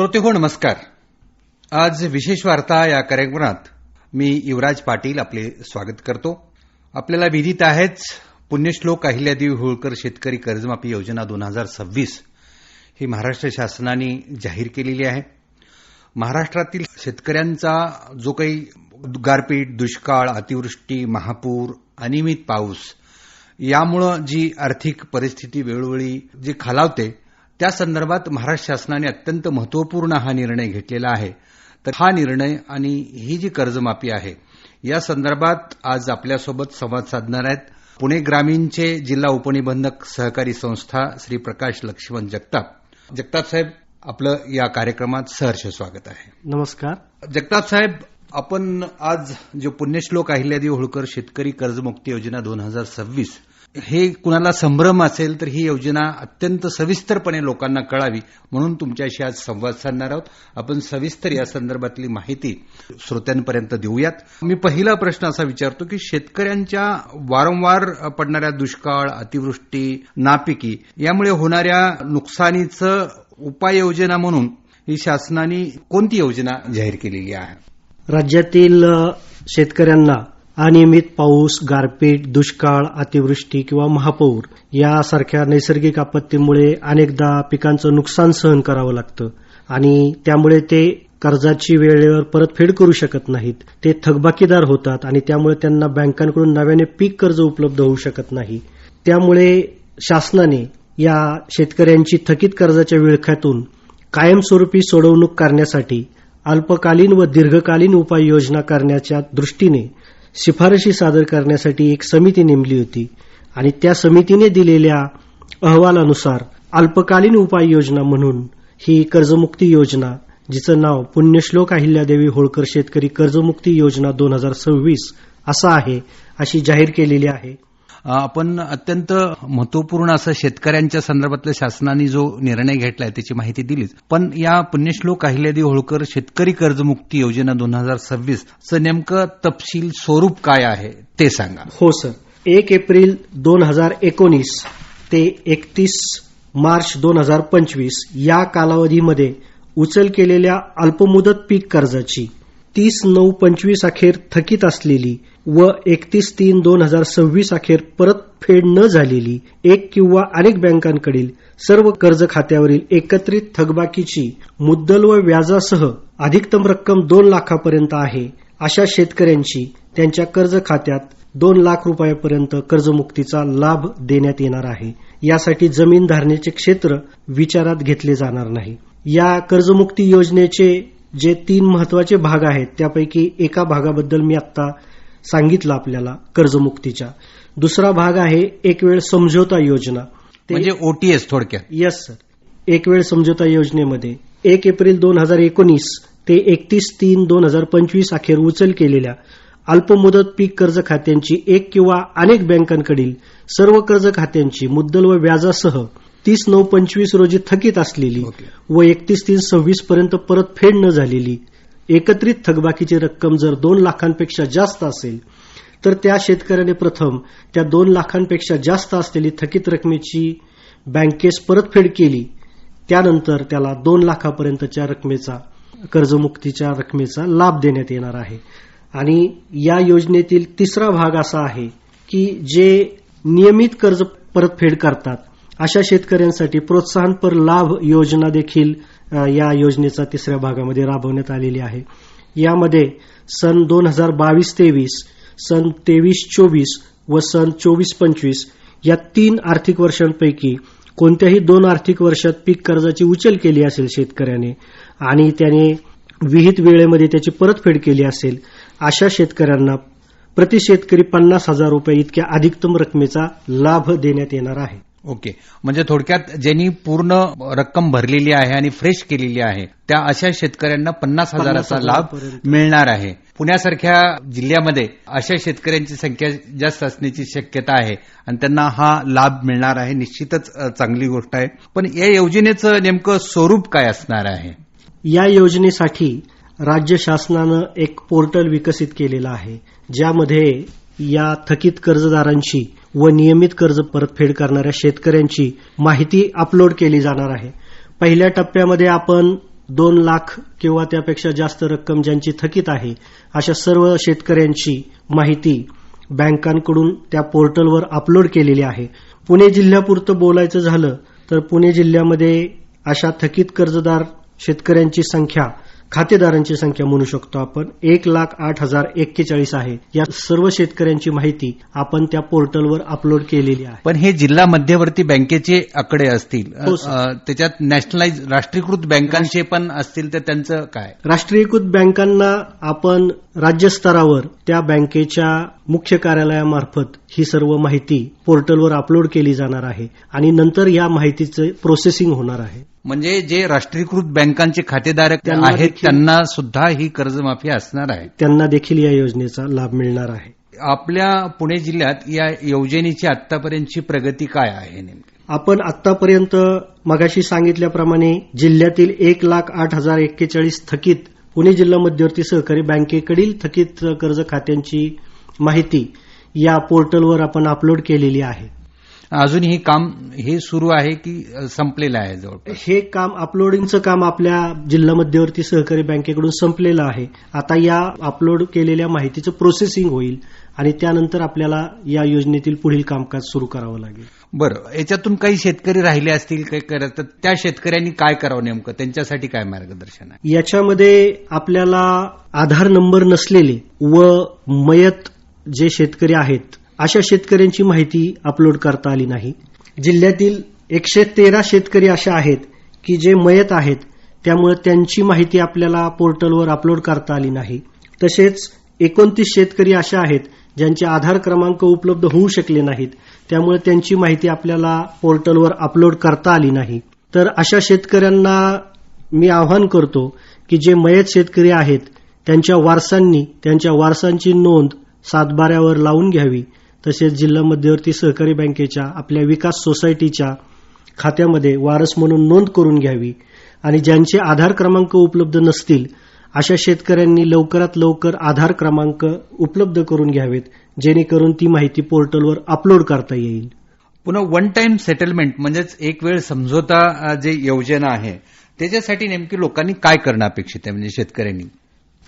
श्रोतेहो नमस्कार. आज विशेष वार्ता या कार्यक्रमात मी युवराज पाटील आपले स्वागत करतो. आपल्याला विदित आहेच पुण्यश्लोक अहिल्यादेवी होळकर शेतकरी कर्जमाफी योजना 2026 ही महाराष्ट्र शासनाने जाहीर केलेली आहे. महाराष्ट्रातील शेतकऱ्यांचा जो काही गारपीट, दुष्काळ, अतिवृष्टी, महापूर, अनियमित पाऊस यामुळे जी आर्थिक परिस्थिती वेळोवेळी जी खालावते त्या संदर्भात महाराष्ट्र शासनाने अत्यंत महत्वपूर्ण हा निर्णय घेतलेला आहे. तर हा निर्णय आणि ही जी कर्जमाफी आहे या संदर्भात आज आपल्यासोबत संवाद साधणार आहेत पुणे ग्रामीणचे जिल्हा उपनिबंधक सहकारी संस्था श्री प्रकाश लक्ष्मण जगताप. जगताप साहेब, आपलं या कार्यक्रमात सहर्ष स्वागत आहे. नमस्कार. जगताप साहेब, आपण आज जो पुण्यश्लोक अहिल्यादेवी होळकर शेतकरी कर्जमुक्ती योजना 2026 हे कुणाला संभ्रम असेल तर ही योजना अत्यंत सविस्तरपणे लोकांना कळावी म्हणून तुमच्याशी आज संवाद साधणार आहोत. आपण सविस्तर या संदर्भातली माहिती श्रोत्यांपर्यंत देऊयात. मी पहिला प्रश्न असा विचारतो की शेतकऱ्यांच्या वारंवार पडणाऱ्या दुष्काळ, अतिवृष्टी, नापिकी यामुळे होणाऱ्या नुकसानीचं उपाययोजना म्हणून ही शासनाने कोणती योजना जाहीर केलेली आहे? राज्यातील शेतकऱ्यांना अनियमित पाऊस, गारपीट, दुष्काळ, अतिवृष्टी किंवा महापूर यासारख्या नैसर्गिक आपत्तीमुळे अनेकदा पिकांचं नुकसान सहन करावं लागतं आणि त्यामुळे ते कर्जाची वेळेवर परतफेड करू शकत नाहीत. ते थकबाकीदार होतात आणि त्यामुळे त्यांना बँकांकडून नव्याने पीक कर्ज उपलब्ध होऊ शकत नाही. त्यामुळे शासनाने या शेतकऱ्यांची थकीत कर्जाच्या विळख्यातून कायमस्वरूपी सोडवणूक करण्यासाठी अल्पकालीन व दीर्घकालीन उपाययोजना करण्याच्या दृष्टीने शिफारशी सादर करण्यासाठी एक समिती नेमली होती आणि त्या समितीने दिलेल्या अहवालानुसार अल्पकालीन उपाययोजना म्हणून ही कर्जमुक्ती योजना, जिचं नाव पुण्यश्लोक अहिल्यादेवी होळकर शेतकरी कर्जमुक्ती योजना 2026 असं आहे, अशी जाहीर केलेली आहे. आपण अत्यंत महत्वपूर्ण असं शेतकऱ्यांच्या संदर्भातल्या शासनाने जो निर्णय घेतलाय त्याची माहिती दिलीच, पण या पुण्यश्लोक अहिल्यादेवी होळकर शेतकरी कर्जमुक्ती योजना 2026 चं नेमकं तपशील स्वरूप काय आहे ते सांगा. हो सर. 1 एप्रिल 2019 ते 31 मार्च 2025 या कालावधीमध्ये उचल केलेल्या अल्पमुदत पीक कर्जाची 30/9/25 अखेर थकीत असलेली व 31/3/2026 अखेर परतफेड न झालेली एक किंवा अनेक बँकांकडील सर्व कर्ज खात्यावरील एकत्रित थकबाकीची मुद्दल व व्याजासह अधिकतम रक्कम 2 लाखापर्यंत आहे अशा शेतकऱ्यांची त्यांच्या कर्ज खात्यात 2 लाख रुपयापर्यंत कर्जमुक्तीचा लाभ देण्यात येणार आहे. यासाठी जमीन धारणेचे क्षेत्र विचारात घेतले जाणार नाही. या कर्जमुक्ती योजनेचे जे 3 महत्वाचे भाग आहेत त्यापैकी एका भागाबद्दल मी आता सांगितलं आपल्याला कर्जमुक्तीच्या. दुसरा भाग आहे एक वेळ समझोता योजना, म्हणजे ओटीएस थोडक्यात. Yes sir. एक वेळ समझोता योजनेमध्ये 1 एप्रिल 2019 ते 31/3/2025 अखेर उचल केलेल्या अल्पमुदत पीक कर्ज खात्यांची एक किंवा अनेक बँकांकडील सर्व कर्ज खात्यांची मुद्दल व व्याजासह 30/9/25 रोजी थकीत असलेली व 31/3/26 पर्यंत परतफेड न झालेली एकत्रित थकबाकीची रक्कम जर 2 लाखांपेक्षा जास्त असेल तर त्या शेतकऱ्याने प्रथम त्या 2 लाखांपेक्षा जास्त असलेली थकीत रकमेची बँकेस परतफेड केली. त्यानंतर त्याला 2 लाखापर्यंतच्या रकमेचा कर्जमुक्तीच्या रकमेचा लाभ देण्यात येणार आहे. आणि या योजनेतील तिसरा भाग असा आहे की जे नियमित कर्ज परतफेड करतात अशा शेतकऱ्यांसाठी प्रोत्साहनपर लाभ योजना देखील या योजनेचा तिसऱ्या भागामध्ये राबवण्यात आलेली आहे. यामध्ये सन 2022-23, सन 23-24 व सन 24-25 या 3 आर्थिक वर्षांपैकी कोणत्याही 2 आर्थिक वर्षात पीक कर्जाची उचल केली असेल शेतकऱ्याने आणि त्याने विहित वेळेमध्ये त्याची परतफेड केली असेल अशा शेतकऱ्यांना प्रति शेतकरी 50,000 रुपये इतक्या अधिकतम रकमेचा लाभ देण्यात येणार आहे. ओके. म्हणजे थोडक्यात ज्यांनी पूर्ण रक्कम भरलेली आहे आणि फ्रेश केलेली आहे त्या अशा शेतकऱ्यांना 50,000चा लाभ मिळणार आहे. पुण्यासारख्या जिल्ह्यामध्ये अशा शेतकऱ्यांची संख्या जास्त असण्याची शक्यता आहे आणि त्यांना हा लाभ मिळणार आहे. निश्चितच चांगली गोष्ट आहे. पण या योजनेचं नेमकं स्वरूप काय असणार आहे? या योजनेसाठी राज्य शासनानं एक पोर्टल विकसित केलेलं आहे ज्यामध्ये या थकीत कर्जदारांची व नियमित कर्ज परतफेड करणाऱ्या शेतकऱ्यांची माहिती अपलोड केली जाणार आहे. पहिल्या टप्प्यामध्ये आपण 2 लाख किंवा त्यापेक्षा जास्त रक्कम ज्यांची थकीत आहे अशा सर्व शेतकऱ्यांची माहिती बँकांकडून त्या पोर्टलवर अपलोड केलेली आहे. पुणे जिल्ह्यापुरतं बोलायचं झालं तर पुणे जिल्ह्यामध्ये अशा थकीत कर्जदार शेतकऱ्यांची संख्या, खातेदारांची संख्या म्हणू शकतो आपण 1,08,041 आहे. या सर्व शेतकऱ्यांची माहिती आपण त्या पोर्टलवर अपलोड केलेली आहे. पण हे जिल्हा मध्यवर्ती बँकेचे आकडे असतील, हो, त्याच्यात नॅशनलाइज राष्ट्रीयकृत बँकांचे पण असतील तर त्यांचं काय? राष्ट्रीयकृत बँकांना आपण राज्यस्तरावर त्या बँकेच्या मुख्य कार्यालयामार्फत ही सर्व माहिती पोर्टलवर अपलोड केली जाणार आहे आणि नंतर या माहितीचे प्रोसेसिंग होणार आहे. म्हणजे जे राष्ट्रीयकृत बँकांचे खातेधारक आहेत त्यांना सुद्धा ही कर्जमाफी असणार आहे. त्यांना देखील या योजनेचा लाभ मिळणार आहे. आपल्या पुणे जिल्ह्यात या योजनेची आतापर्यंतची प्रगती काय आहे नेमकी? आपण आतापर्यंत मगाशी सांगितल्याप्रमाणे जिल्ह्यातील 1,08,041 थकीत पुणे जिल्हा मध्यवर्ती सहकारी बँकेकडील थकीत कर्ज खात्यांची माहिती या पोर्टलवर आपण अपलोड केलेली आहे. अजून हे काम हे सुरू आहे की संपलेलं आहे? जवळपास हे काम अपलोडिंगचं काम आपल्या जिल्हा मध्यवर्ती सहकारी बँकेकडून संपलेलं आहे. आता या अपलोड केलेल्या माहितीचं प्रोसेसिंग होईल आणि त्यानंतर आपल्याला या योजनेतील पुढील कामकाज सुरू करावं लागेल. बरं, याच्यातून काही शेतकरी राहिले असतील काही करत, तर त्या शेतकऱ्यांनी काय करावं नेमकं, त्यांच्यासाठी काय मार्गदर्शन आहे? याच्यामध्ये आपल्याला आधार नंबर नसलेले व मयत जे शेतकरी आहेत अशा शेतकऱ्यांची माहिती अपलोड करता आली नाही. जिल्ह्यातील 113 शेतकरी अशा आहेत की जे मयत आहेत, त्यामुळे त्यांची माहिती आपल्याला पोर्टलवर अपलोड करता आली नाही. तसेच 29 शेतकरी अशा आहेत ज्यांचे आधार क्रमांक उपलब्ध होऊ शकले नाहीत, त्यामुळे त्यांची माहिती आपल्याला पोर्टलवर अपलोड करता आली नाही. तर अशा शेतकऱ्यांना मी आवाहन करतो की जे मयत शेतकरी आहेत त्यांच्या वारसांनी त्यांच्या वारसांची नोंद 7/12 लावून घ्यावी. तसेच जिल्हा मध्यवर्ती सहकारी बँकेच्या आपल्या विकास सोसायटीच्या खात्यामध्ये वारस म्हणून नोंद करून घ्यावी आणि ज्यांचे आधार क्रमांक उपलब्ध नसतील अशा शेतकऱ्यांनी लवकरात लवकर आधार क्रमांक उपलब्ध करून घ्यावेत, जेणेकरून ती माहिती पोर्टलवर अपलोड करता येईल. पुन्हा वन टाइम सेटलमेंट म्हणजेच एक वेळ समझोता जे योजना आहे त्याच्यासाठी नेमकी लोकांनी काय करणं अपेक्षित आहे? म्हणजे शेतकऱ्यांनी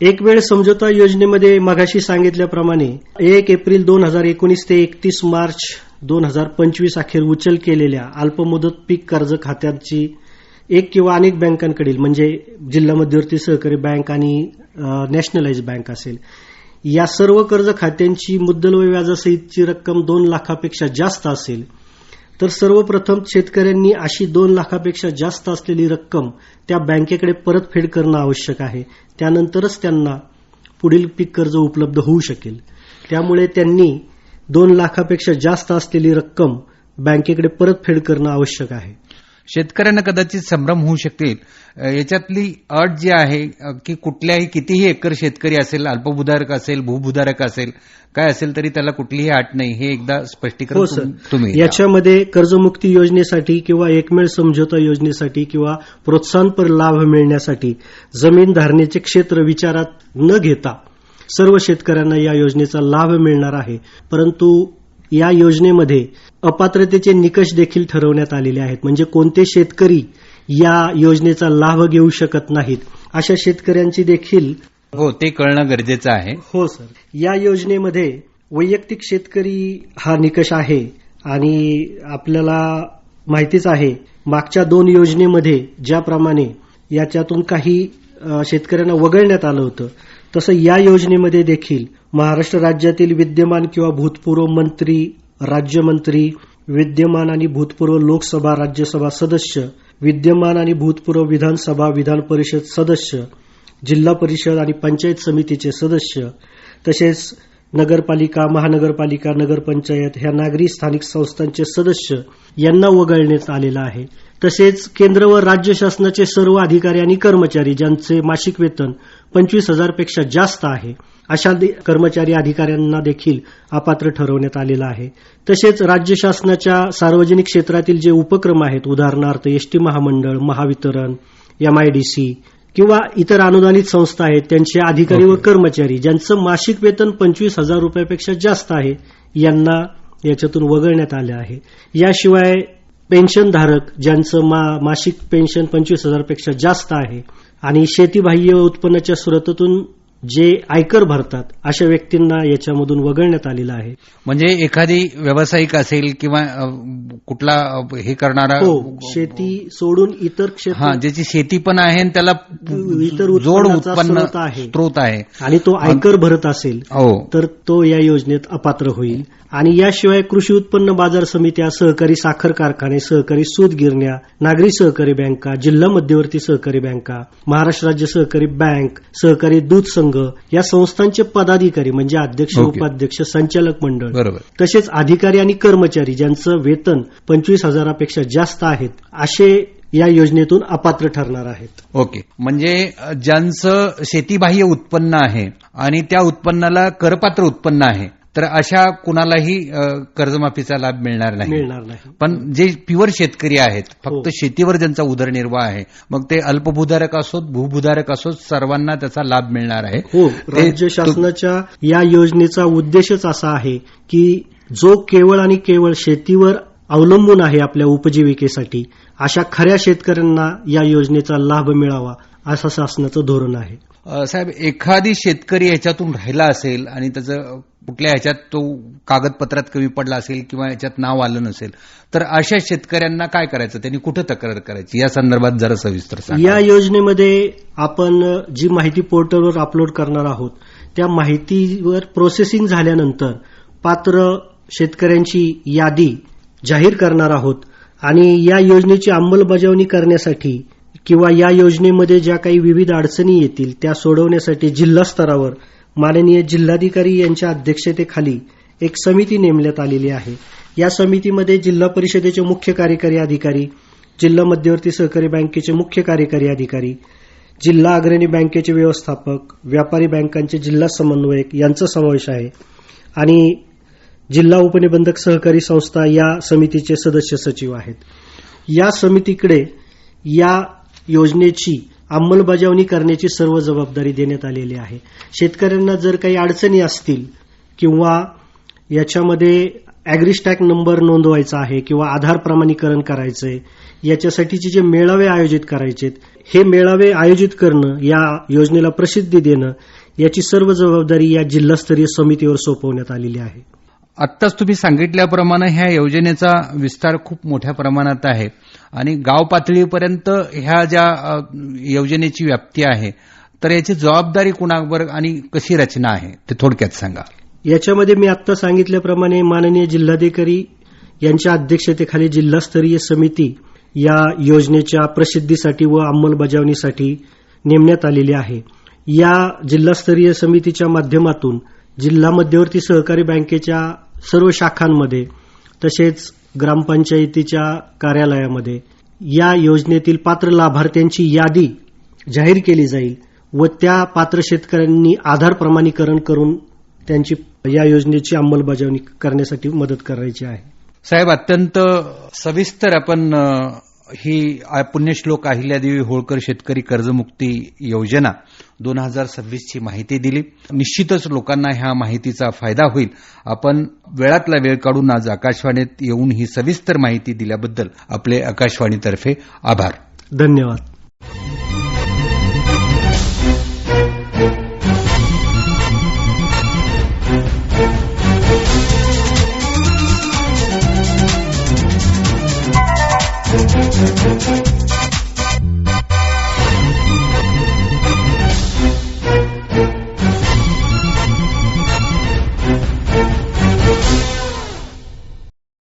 एक वेळ समझोता योजनेमध्ये मगाशी सांगितल्याप्रमाणे 1 एप्रिल 2019 ते 31 मार्च 2025 अखेर उचल केलेल्या अल्पमुदत पीक कर्ज खात्यांची एक किंवा अनेक बँकांकडील म्हणजे जिल्हा मध्यवर्ती सहकारी बँक आणि नॅशनलाइज बँक असेल, या सर्व कर्ज खात्यांची मुद्दल व व्याजासहितची रक्कम 2 लाखापेक्षा जास्त असेल तर सर्वप्रथम शेतकऱ्यांनी अशी 2 लाखापेक्षा जास्त असलेली रक्कम त्या बँकेकडे परतफेड करणं आवश्यक आहे. त्यानंतरच त्यांना पुढील पीक कर्ज उपलब्ध होऊ शकेल. त्यामुळे त्यांनी 2 लाखापेक्षा जास्त असलेली रक्कम बँकेकडे परतफेड करणं आवश्यक आहे. शेतकऱ्यांना कदाचित संभ्रम होऊ शकेल. याच्यातली अट जी आहे की कुठल्याही कितीही एकर शेतकरी असेल, अल्पभूधारक असेल, भूभूधारक असेल, काय असेल तरी त्याला कुठलीही अट नाही, हे एकदा स्पष्टीकरण तुम्ही याच्यामध्ये कर्जमुक्ती योजनेसाठी किंवा एकमेळ समझोता योजनेसाठी किंवा प्रोत्साहनपर लाभ मिळण्यासाठी जमीन धारणेचे क्षेत्र विचारात न घेता सर्व शेतकऱ्यांना या योजनेचा लाभ मिळणार आहे. परंतु या योजनेमध्ये अपात्रतेचे निकष देखील ठरवण्यात आलेले आहेत. म्हणजे कोणते शेतकरी या योजनेचा लाभ घेऊ शकत नाहीत अशा शेतकऱ्यांची देखील ते कळणं गरजेचं आहे. हो सर, या योजनेमध्ये वैयक्तिक शेतकरी हा निकष आहे आणि आपल्याला माहितीच आहे मागच्या 2 योजनेमध्ये ज्याप्रमाणे याच्यातून काही शेतकऱ्यांना वगळण्यात आलं होतं, तसं या योजनेमध्ये देखील महाराष्ट्र राज्यातील विद्यमान किंवा भूतपूर्व मंत्री, राज्यमंत्री, विद्यमान आणि भूतपूर्व लोकसभा राज्यसभा सदस्य, विद्यमान आणि भूतपूर्व विधानसभा विधान परिषद सदस्य, जिल्हा परिषद आणि पंचायत समितीचे सदस्य, तसेच नगरपालिका, महानगरपालिका, नगरपंचायत ह्या नागरी स्थानिक संस्थांचे सदस्य यांना वगळण्यात आलेलं आहे. तसेच केंद्र व राज्य शासनाचे सर्व अधिकारी आणि कर्मचारी ज्यांचे मासिक वेतन 25,000 पेक्षा जास्त आहे अशा कर्मचारी अधिकाऱ्यांना देखील अपात्र ठरवण्यात आलेलं आहे. तसेच राज्य शासनाच्या सार्वजनिक क्षेत्रातील जे उपक्रम आहेत, उदाहरणार्थ एसटी महामंडळ, महावितरण, MIDC किंवा इतर अनुदानित संस्था आहेत, त्यांचे अधिकारी व कर्मचारी ज्यांचं मासिक वेतन 25,000 रुपयापेक्षा जास्त आहे यांना याच्यातून वगळण्यात आले आहे. याशिवाय पेन्शनधारक ज्यांचं मासिक पेन्शन 25,000 पेक्षा जास्त आहे आणि शेतीबाह्य उत्पन्नाच्या स्रोतातून जे आयकर भरतात अशा व्यक्तींना याच्यामधून वगळण्यात आलेलं आहे. म्हणजे एखादी व्यावसायिक असेल किंवा कुठला हे करणारा शेती सोडून इतर क्षेत्र ज्याची शेती पण आहे आणि त्याला इतर जोड उत्पन्न स्रोत आहे आणि तो आयकर भरत असेल तर तो या योजनेत अपात्र होईल. आणि याशिवाय कृषी उत्पन्न बाजार समित्या, सहकारी साखर कारखाने, सहकारी सूत गिरण्या, नागरी सहकारी बँका, जिल्हा मध्यवर्ती सहकारी बँका, महाराष्ट्र राज्य सहकारी बँक, सहकारी दूध संघ या संस्थांचे पदाधिकारी म्हणजे अध्यक्ष, उपाध्यक्ष, संचालक मंडळ, बरोबर, तसेच अधिकारी आणि कर्मचारी ज्यांचं वेतन 25,000पेक्षा जास्त आहेत असे या योजनेतून अपात्र ठरणार आहेत. ओके, म्हणजे ज्यांचं शेतीबाह्य उत्पन्न आहे आणि त्या उत्पन्नाला करपात्र उत्पन्न आहे तर अशा कुणालाही कर्जमाफीचा लाभ मिळणार नाही. पण जे प्युअर शेतकरी आहेत, फक्त शेतीवर ज्यांचा उदरनिर्वाह आहे, मग ते अल्पभूधारक असोत, भूभूधारक असोत, सर्वांना त्याचा लाभ मिळणार आहे. राज्य शासनाच्या या योजनेचा उद्देशच असा आहे की जो केवळ आणि केवळ शेतीवर अवलंबून आहे आपल्या उपजीविकेसाठी अशा खऱ्या शेतकऱ्यांना या योजनेचा लाभ मिळावा असं शासनाचं धोरण आहे. साहेब, एखादी शेतकरी ह्याच्यातून राहिला असेल आणि त्याचं कुठल्या ह्याच्यात तो कागदपत्रात कमी पडला असेल किंवा ह्याच्यात नाव आलं नसेल तर अशा शेतकऱ्यांना काय करायचं, त्यांनी कुठे तक्रार करायची या संदर्भात जरा सविस्तर सांगा. या योजनेमध्ये आपण जी माहिती पोर्टलवर अपलोड करणार आहोत त्या माहितीवर प्रोसेसिंग झाल्यानंतर पात्र शेतकऱ्यांची यादी जाहीर करणार आहोत आणि या योजनेची अंमलबजावणी करण्यासाठी किंवा या योजनेमध्ये ज्या काही विविध अडचणी येतील त्या सोडवण्यासाठी जिल्हा स्तरावर माननीय जिल्हाधिकारी यांच्या अध्यक्षतेखाली एक समिती नेमण्यात आलेली आहे. या समितीमध्ये जिल्हा परिषदेचे मुख्य कार्यकारी अधिकारी, जिल्हा मध्यवर्ती सहकारी बँकेचे मुख्य कार्यकारी अधिकारी, जिल्हा अग्रणी बँकेचे व्यवस्थापक, व्यापारी बँकांचे जिल्हा समन्वयक यांचा समावेश आहे आणि जिल्हा उपनिबंधक सहकारी संस्था या समितीचे सदस्य सचिव आहेत. या समितीकडे या योजनेची अंमलबजावणी करण्याची सर्व जबाबदारी देण्यात आलेली आहे. शेतकऱ्यांना जर काही अडचणी असतील किंवा याच्यामध्ये ॲग्रीस्टॅक नंबर नोंदवायचा आहे किंवा आधार प्रमाणीकरण करायचंय, याच्यासाठीचे जे मेळावे आयोजित करायचे, हे मेळावे आयोजित करणं, या योजनेला प्रसिद्धी देणं याची सर्व जबाबदारी या जिल्हास्तरीय समितीवर सोपवण्यात आलेली आहे. आत्ताच तुम्ही सांगितल्याप्रमाणे ह्या योजनेचा विस्तार खूप मोठ्या प्रमाणात आहे आणि गाव पातळीपर्यंत ह्या ज्या योजनेची व्याप्ती आहे तर याची जबाबदारी कुणावर आणि कशी रचना आहे ते थोडक्यात सांगा. याच्यामध्ये मी आत्ता सांगितल्याप्रमाणे माननीय जिल्हाधिकारी यांच्या अध्यक्षतेखाली जिल्हास्तरीय समिती या योजनेच्या प्रसिद्धीसाठी व अंमलबजावणीसाठी नेमण्यात आलेली आहे. या जिल्हास्तरीय समितीच्या माध्यमातून जिल्हा मध्यवर्ती सहकारी बँकेच्या सर्व शाखांमध्ये तसेच ग्रामपंचायतीच्या कार्यालयामध्ये या योजनेतील पात्र लाभार्थ्यांची यादी जाहीर केली जाईल व त्या पात्र शेतकऱ्यांनी आधार प्रमाणीकरण करून त्यांची या योजनेची अंमलबजावणी करण्यासाठी मदत करायची आहे. साहेब, अत्यंत सविस्तर आपण ही पुण्यश्लोक अहिल्यादेवी होळकर शेतकरी कर्जमुक्ती योजना 2026 ची माहिती दिली. निश्चितच लोकांना ह्या माहितीचा फायदा होईल. आपण वेळातला वेळ काढून आज आकाशवाणीत येऊन ही सविस्तर माहिती दिल्याबद्दल आपले आकाशवाणीतर्फे आभार. धन्यवाद. Thank you.